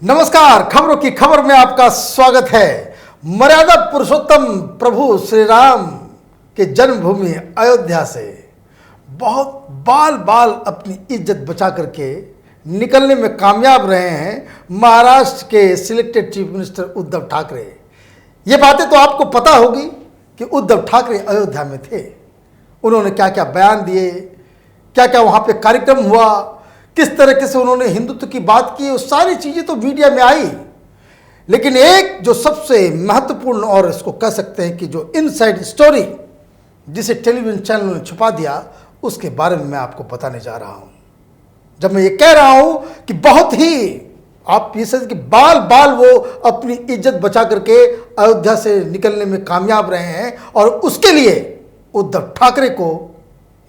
नमस्कार, खबरों की खबर में आपका स्वागत है। मर्यादा पुरुषोत्तम प्रभु श्री राम के जन्मभूमि अयोध्या से बहुत बाल बाल अपनी इज्जत बचा करके निकलने में कामयाब रहे हैं महाराष्ट्र के selected chief minister Uddhav Thackeray. ये बातें तो आपको पता होगी कि उद्धव ठाकरे अयोध्या में थे। उन्होंने क्या क्या बयान दिए, क्या क्या वहाँ पे कार्यक्रम हुआ, किस तरीके से उन्होंने हिंदुत्व की बात की, वो सारी चीज़ें तो मीडिया में आई। लेकिन एक जो सबसे महत्वपूर्ण और इसको कह सकते हैं कि जो इनसाइड स्टोरी जिसे टेलीविजन चैनलों ने छुपा दिया, उसके बारे में मैं आपको बताने जा रहा हूँ। जब मैं ये कह रहा हूँ कि बहुत ही आप ये समझ कि बाल बाल वो अपनी इज्जत बचा करके अयोध्या से निकलने में कामयाब रहे हैं, और उसके लिए उद्धव ठाकरे को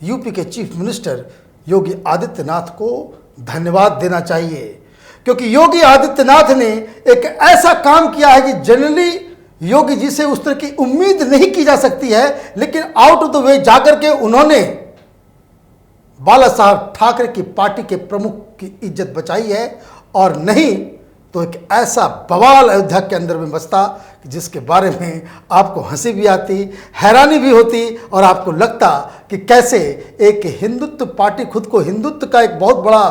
यूपी के चीफ मिनिस्टर योगी आदित्यनाथ को धन्यवाद देना चाहिए। क्योंकि योगी आदित्यनाथ ने एक ऐसा काम किया है कि जनरली योगी जी से उस तरह की उम्मीद नहीं की जा सकती है, लेकिन आउट ऑफ द वे जाकर के उन्होंने बाला साहब ठाकरे की पार्टी के प्रमुख की इज्जत बचाई है। और नहीं तो एक ऐसा बवाल अयोध्या के अंदर में मचता जिसके बारे में आपको हंसी भी आती, हैरानी भी होती, और आपको लगता कि कैसे एक हिंदुत्व पार्टी खुद को हिंदुत्व का एक बहुत बड़ा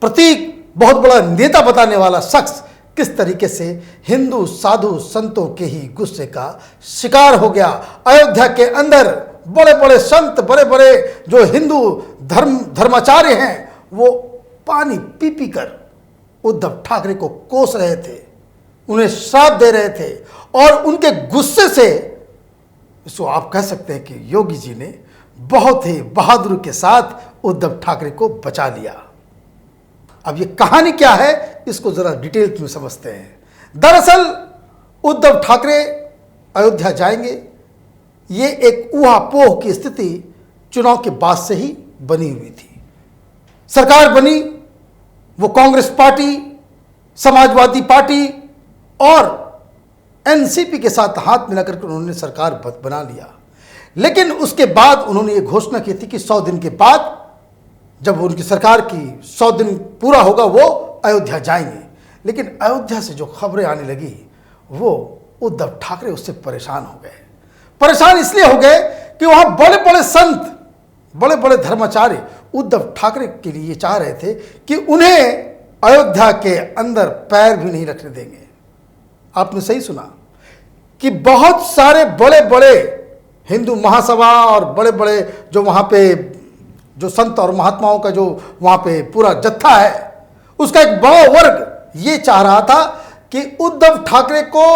प्रतीक, बहुत बड़ा नेता बताने वाला शख्स किस तरीके से हिंदू साधु संतों के ही गुस्से का शिकार हो गया। अयोध्या के अंदर बड़े बड़े संत, बड़े बड़े जो हिंदू धर्माचार्य हैं, वो पानी पी पी कर उद्धव ठाकरे को कोस रहे थे, उन्हें श्राप दे रहे थे, और उनके गुस्से से इसको आप कह सकते हैं कि योगी जी ने बहुत ही बहादुरी के साथ उद्धव ठाकरे को बचा लिया। अब ये कहानी क्या है, इसको जरा डिटेल में समझते हैं। दरअसल उद्धव ठाकरे अयोध्या जाएंगे, ये एक ऊहापोह की स्थिति चुनाव के बाद से ही बनी हुई थी। सरकार बनी, वो कांग्रेस पार्टी, समाजवादी पार्टी और एनसीपी के साथ हाथ मिलाकर के उन्होंने सरकार बना लिया। लेकिन उसके बाद उन्होंने ये घोषणा की थी कि 100 दिन के बाद जब उनकी सरकार की 100 दिन पूरा होगा वो अयोध्या जाएंगे। लेकिन अयोध्या से जो खबरें आने लगी वो उद्धव ठाकरे उससे परेशान हो गए। परेशान इसलिए हो गए कि वहाँ बड़े बड़े संत, बड़े बड़े धर्माचार्य उद्धव ठाकरे के लिए ये चाह रहे थे कि उन्हें अयोध्या के अंदर पैर भी नहीं रखने देंगे। आपने सही सुना कि बहुत सारे बड़े बड़े हिंदू महासभा और बड़े बड़े जो वहाँ पे जो संत और महात्माओं का जो वहाँ पे पूरा जत्था है, उसका एक बड़ा वर्ग ये चाह रहा था कि उद्धव ठाकरे को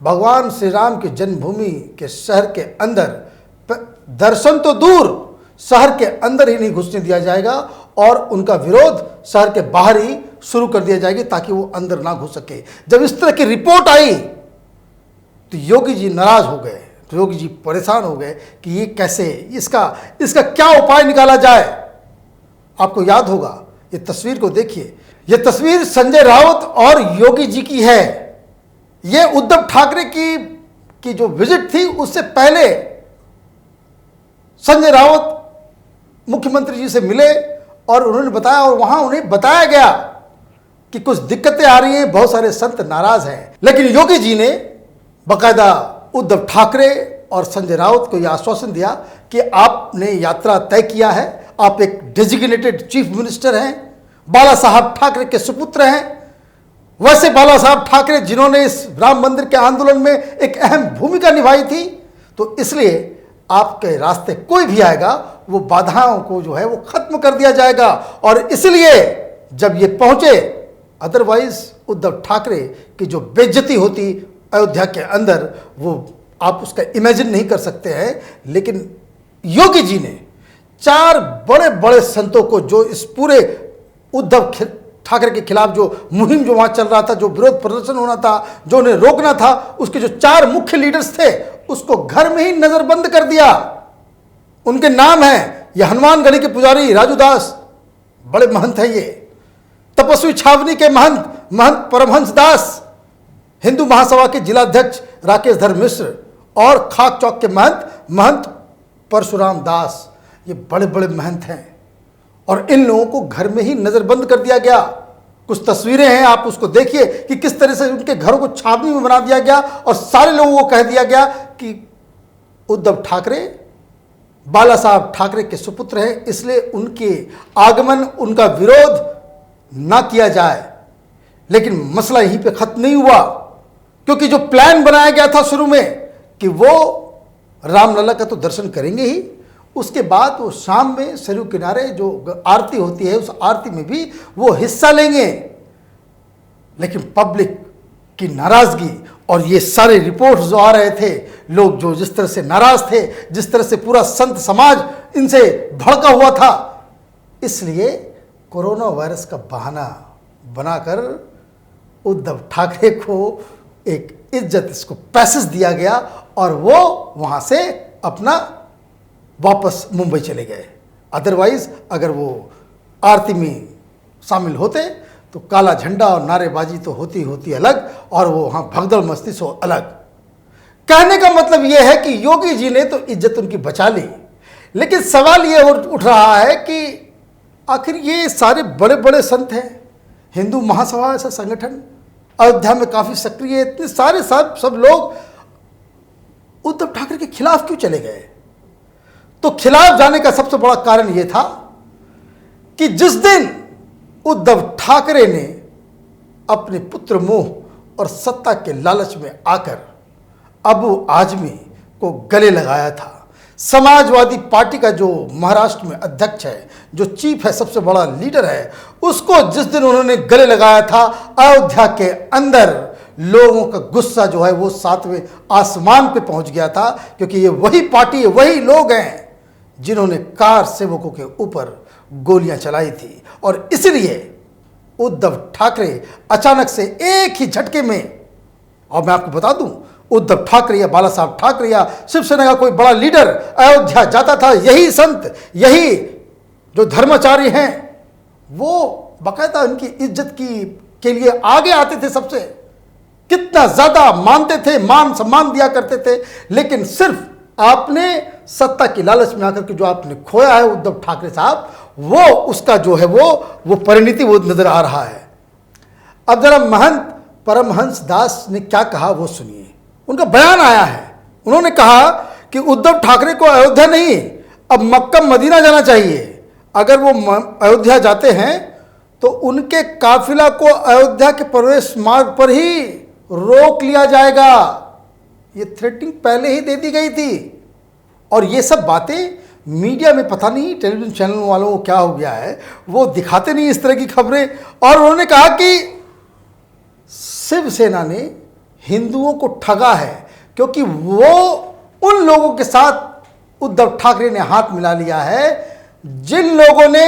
भगवान श्री राम की जन्मभूमि के शहर के अंदर दर्शन तो दूर, शहर के अंदर ही नहीं घुसने दिया जाएगा, और उनका विरोध शहर के बाहर ही शुरू कर दिया जाएगी ताकि वो अंदर ना घुस सके। जब इस तरह की रिपोर्ट आई तो योगी जी नाराज हो गए, तो योगी जी परेशान हो गए कि ये कैसे, इसका क्या उपाय निकाला जाए। आपको याद होगा, ये तस्वीर को देखिए, ये तस्वीर संजय राउत और योगी जी की है। ये उद्धव ठाकरे की जो विजिट थी उससे पहले संजय राउत मुख्यमंत्री जी से मिले और उन्होंने बताया, और वहां उन्हें बताया गया कि कुछ दिक्कतें आ रही हैं, बहुत सारे संत नाराज हैं। लेकिन योगी जी ने बाकायदा उद्धव ठाकरे और संजय राउत को यह आश्वासन दिया कि आपने यात्रा तय किया है, आप एक डेजिग्नेटेड चीफ मिनिस्टर हैं, बाला साहब ठाकरे के सुपुत्र हैं। वैसे बाला साहब ठाकरे जिन्होंने इस राम मंदिर के आंदोलन में एक अहम भूमिका निभाई थी, तो इसलिए आपके रास्ते कोई भी आएगा वो बाधाओं को जो है वो खत्म कर दिया जाएगा। और इसलिए जब ये पहुंचे, अदरवाइज उद्धव ठाकरे की जो बेइज्जती होती अयोध्या के अंदर, वो आप उसका इमेजिन नहीं कर सकते हैं। लेकिन योगी जी ने 4 बड़े बड़े संतों को, जो इस पूरे उद्धव ठाकरे के खिलाफ जो मुहिम जो वहाँ चल रहा था, जो विरोध प्रदर्शन होना था, जो उन्हें रोकना था, उसके जो 4 मुख्य लीडर्स थे उसको घर में ही नजरबंद कर दिया। उनके नाम हैं, ये हनुमानगढ़ी के पुजारी राजू दास, बड़े महंत हैं ये, तपस्वी छावनी के महंत परमहंस दास, हिंदू महासभा के जिलाध्यक्ष राकेश धर मिश्र, और खाक चौक के महंत परशुराम दास, ये बड़े बड़े महंत हैं। और इन लोगों को घर में ही नजरबंद कर दिया गया। कुछ तस्वीरें हैं, आप उसको देखिए कि किस तरह से उनके घरों को छावनी में बना दिया गया और सारे लोगों को कह दिया गया कि उद्धव ठाकरे बाला साहब ठाकरे के सुपुत्र हैं, इसलिए उनके आगमन, उनका विरोध ना किया जाए। लेकिन मसला यहीं पे खत्म नहीं हुआ, क्योंकि जो प्लान बनाया गया था शुरू में कि वो रामलला का तो दर्शन करेंगे ही, उसके बाद वो शाम में सरयू किनारे जो आरती होती है उस आरती में भी वो हिस्सा लेंगे। लेकिन पब्लिक की नाराजगी और ये सारे रिपोर्ट्स जो आ रहे थे, लोग जो जिस तरह से नाराज थे, जिस तरह से पूरा संत समाज इनसे भड़का हुआ था, इसलिए कोरोना वायरस का बहाना बनाकर उद्धव ठाकरे को एक इज्जत, इसको पैसेज दिया गया और वो वहां से अपना वापस मुंबई चले गए। अदरवाइज अगर वो आरती में शामिल होते तो काला झंडा और नारेबाजी तो होती होती अलग, और वो वहाँ भगदड़ मस्ती सो अलग। कहने का मतलब ये है कि योगी जी ने तो इज्जत उनकी बचा ली, लेकिन सवाल ये उठ रहा है कि आखिर ये सारे बड़े बड़े संत हैं, हिंदू महासभा ऐसा संगठन अयोध्या में काफ़ी सक्रिय है, इतने सारे सब लोग उद्धव ठाकरे के खिलाफ क्यों चले गए? तो खिलाफ जाने का सबसे बड़ा कारण यह था कि जिस दिन उद्धव ठाकरे ने अपने पुत्र मोह और सत्ता के लालच में आकर अबू आजमी को गले लगाया था, समाजवादी पार्टी का जो महाराष्ट्र में अध्यक्ष है, जो चीफ है, सबसे बड़ा लीडर है, उसको जिस दिन उन्होंने गले लगाया था, अयोध्या के अंदर लोगों का गुस्सा जो है वो 7वें आसमान पे पहुंच गया था, क्योंकि ये वही पार्टी है, वही लोग हैं जिन्होंने कार सेवकों के ऊपर गोलियां चलाई थी। और इसलिए उद्धव ठाकरे अचानक से एक ही झटके में, और मैं आपको बता दूं, उद्धव ठाकरे या बाला साहब ठाकरे या शिवसेना का कोई बड़ा लीडर अयोध्या जाता था, यही संत, यही जो धर्माचार्य हैं, वो बाकायदा उनकी इज्जत के लिए आगे आते थे, सबसे कितना ज्यादा मानते थे, मान सम्मान दिया करते थे। लेकिन सिर्फ आपने सत्ता की लालच में आकर के जो आपने खोया है उद्धव ठाकरे साहब, वो उसका जो है वो परिणति वो नजर आ रहा है। अब जरा महंत परमहंस दास ने क्या कहा वो सुनिए, उनका बयान आया है। उन्होंने कहा कि उद्धव ठाकरे को अयोध्या नहीं, अब मक्का मदीना जाना चाहिए। अगर वो अयोध्या जाते हैं तो उनके काफिला को अयोध्या के प्रवेश मार्ग पर ही रोक लिया जाएगा। ये थ्रेटिंग पहले ही दे दी गई थी, और ये सब बातें मीडिया में पता नहीं टेलीविजन चैनल वालों को क्या हो गया है, वो दिखाते नहीं इस तरह की खबरें। और उन्होंने कहा कि शिवसेना ने हिंदुओं को ठगा है, क्योंकि वो उन लोगों के साथ उद्धव ठाकरे ने हाथ मिला लिया है जिन लोगों ने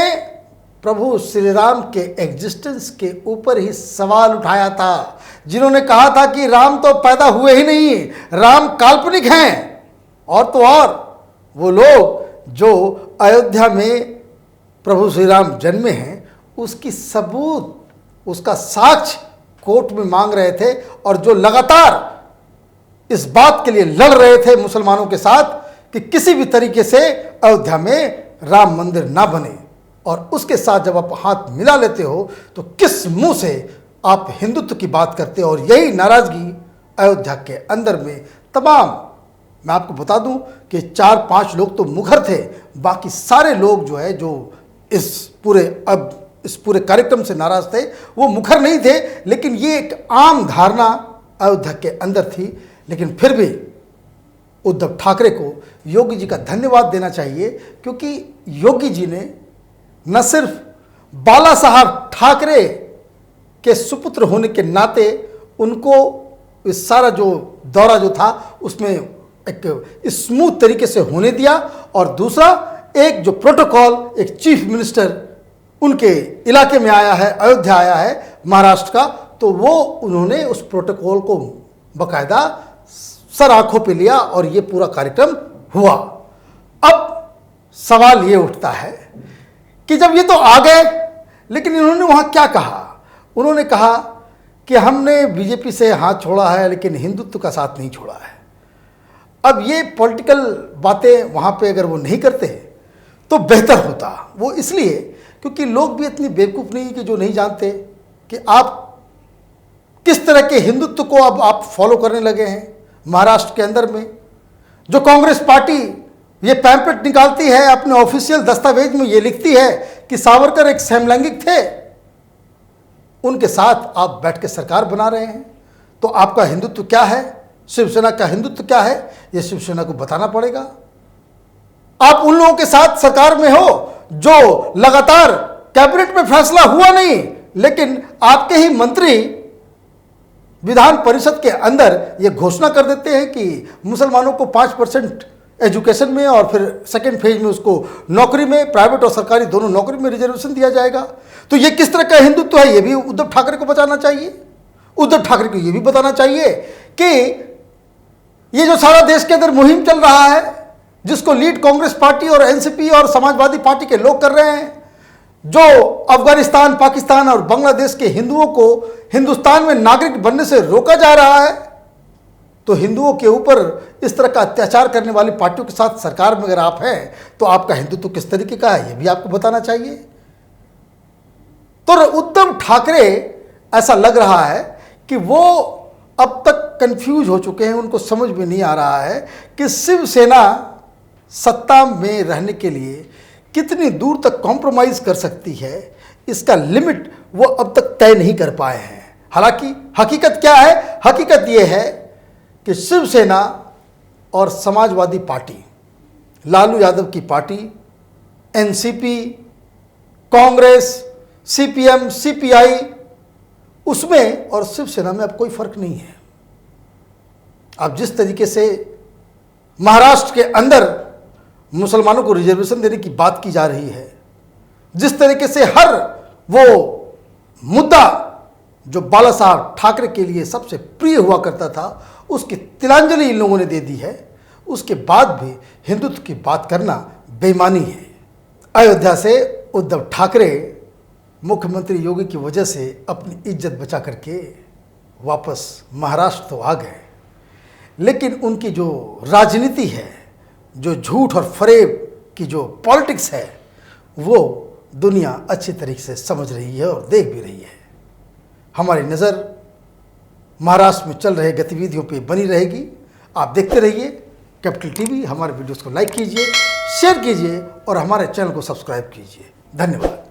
प्रभु श्री राम के एग्जिस्टेंस के ऊपर ही सवाल उठाया था, जिन्होंने कहा था कि राम तो पैदा हुए ही नहीं, राम काल्पनिक हैं। और तो और वो लोग जो अयोध्या में प्रभु श्री राम जन्मे हैं, उसकी सबूत, उसका साक्ष्य कोर्ट में मांग रहे थे, और जो लगातार इस बात के लिए लड़ रहे थे मुसलमानों के साथ कि किसी भी तरीके से अयोध्या में राम मंदिर ना बने। और उसके साथ जब आप हाथ मिला लेते हो तो किस मुंह से आप हिंदुत्व की बात करते हो? और यही नाराजगी अयोध्या के अंदर में तमाम, मैं आपको बता दूं कि 4-5 लोग तो मुखर थे, बाकी सारे लोग जो है जो इस पूरे कार्यक्रम से नाराज थे वो मुखर नहीं थे। लेकिन ये एक आम धारणा अयोध्या के अंदर थी। लेकिन फिर भी उद्धव ठाकरे को योगी जी का धन्यवाद देना चाहिए, क्योंकि योगी जी ने न सिर्फ बाला साहब ठाकरे के सुपुत्र होने के नाते उनको इस सारा जो दौरा जो था उसमें एक स्मूथ तरीके से होने दिया, और दूसरा एक जो प्रोटोकॉल एक चीफ मिनिस्टर उनके इलाके में आया है, अयोध्या आया है महाराष्ट्र का, तो वो उन्होंने उस प्रोटोकॉल को बकायदा सर आंखों पे लिया और ये पूरा कार्यक्रम हुआ। अब सवाल ये उठता है कि जब ये तो आ गए, लेकिन इन्होंने वहां क्या कहा? उन्होंने कहा कि हमने बीजेपी से हाथ छोड़ा है, लेकिन हिंदुत्व का साथ नहीं छोड़ा है। अब ये पॉलिटिकल बातें वहां पे अगर वो नहीं करते तो बेहतर होता। वो इसलिए क्योंकि लोग भी इतनी बेवकूफ़ नहीं कि जो नहीं जानते कि आप किस तरह के हिंदुत्व को अब आप फॉलो करने लगे हैं। महाराष्ट्र के अंदर में जो कांग्रेस पार्टी ये पैम्पलेट निकालती है, अपने ऑफिशियल दस्तावेज में ये लिखती है कि सावरकर एक समलैंगिक थे, उनके साथ आप बैठ के सरकार बना रहे हैं। तो आपका हिंदुत्व क्या है, शिवसेना का हिंदुत्व क्या है, ये शिवसेना को बताना पड़ेगा। आप उन लोगों के साथ सरकार में हो जो लगातार कैबिनेट में फैसला हुआ नहीं, लेकिन आपके ही मंत्री विधान परिषद के अंदर ये घोषणा कर देते हैं कि मुसलमानों को 5% एजुकेशन में और फिर सेकेंड फेज में उसको नौकरी में, प्राइवेट और सरकारी दोनों नौकरी में रिजर्वेशन दिया जाएगा। तो ये किस तरह का हिंदुत्व है, ये भी उद्धव ठाकरे को बताना चाहिए। उद्धव ठाकरे को ये भी बताना चाहिए कि ये जो सारा देश के अंदर मुहिम चल रहा है, जिसको लीड कांग्रेस पार्टी और एनसीपी और समाजवादी पार्टी के लोग कर रहे हैं, जो अफगानिस्तान, पाकिस्तान और बांग्लादेश के हिंदुओं को हिंदुस्तान में नागरिक बनने से रोका जा रहा है, तो हिंदुओं के ऊपर इस तरह का अत्याचार करने वाली पार्टियों के साथ सरकार में अगर आप हैं तो आपका हिंदुत्व किस तरीके का है, ये भी आपको बताना चाहिए। तो उद्धव ठाकरे ऐसा लग रहा है कि वो अब तक कंफ्यूज हो चुके हैं, उनको समझ में नहीं आ रहा है कि शिवसेना सत्ता में रहने के लिए कितनी दूर तक कॉम्प्रोमाइज कर सकती है, इसका लिमिट वो अब तक तय नहीं कर पाए हैं। हालांकि हकीकत क्या है, हकीकत ये है कि शिवसेना और समाजवादी पार्टी, लालू यादव की party, NCP, Congress, CPM, CPI, उसमें और शिवसेना में अब कोई फर्क नहीं है। अब जिस तरीके से महाराष्ट्र के अंदर मुसलमानों को रिजर्वेशन देने की बात की जा रही है, जिस तरीके से हर वो मुद्दा जो बाला साहब ठाकरे के लिए सबसे प्रिय हुआ करता था, उसकी तिलांजलि इन लोगों ने दे दी है, उसके बाद भी हिंदुत्व की बात करना बेईमानी है। अयोध्या से उद्धव ठाकरे मुख्यमंत्री योगी की वजह से अपनी इज्जत बचा करके वापस महाराष्ट्र तो आ गए, लेकिन उनकी जो राजनीति है, जो झूठ और फरेब की जो पॉलिटिक्स है, वो दुनिया अच्छी तरीके से समझ रही है और देख भी रही है। हमारी नज़र महाराष्ट्र में चल रहे गतिविधियों पे बनी रहेगी। आप देखते रहिए कैपिटल टीवी। हमारे वीडियोस को लाइक कीजिए, शेयर कीजिए और हमारे चैनल को सब्सक्राइब कीजिए। धन्यवाद।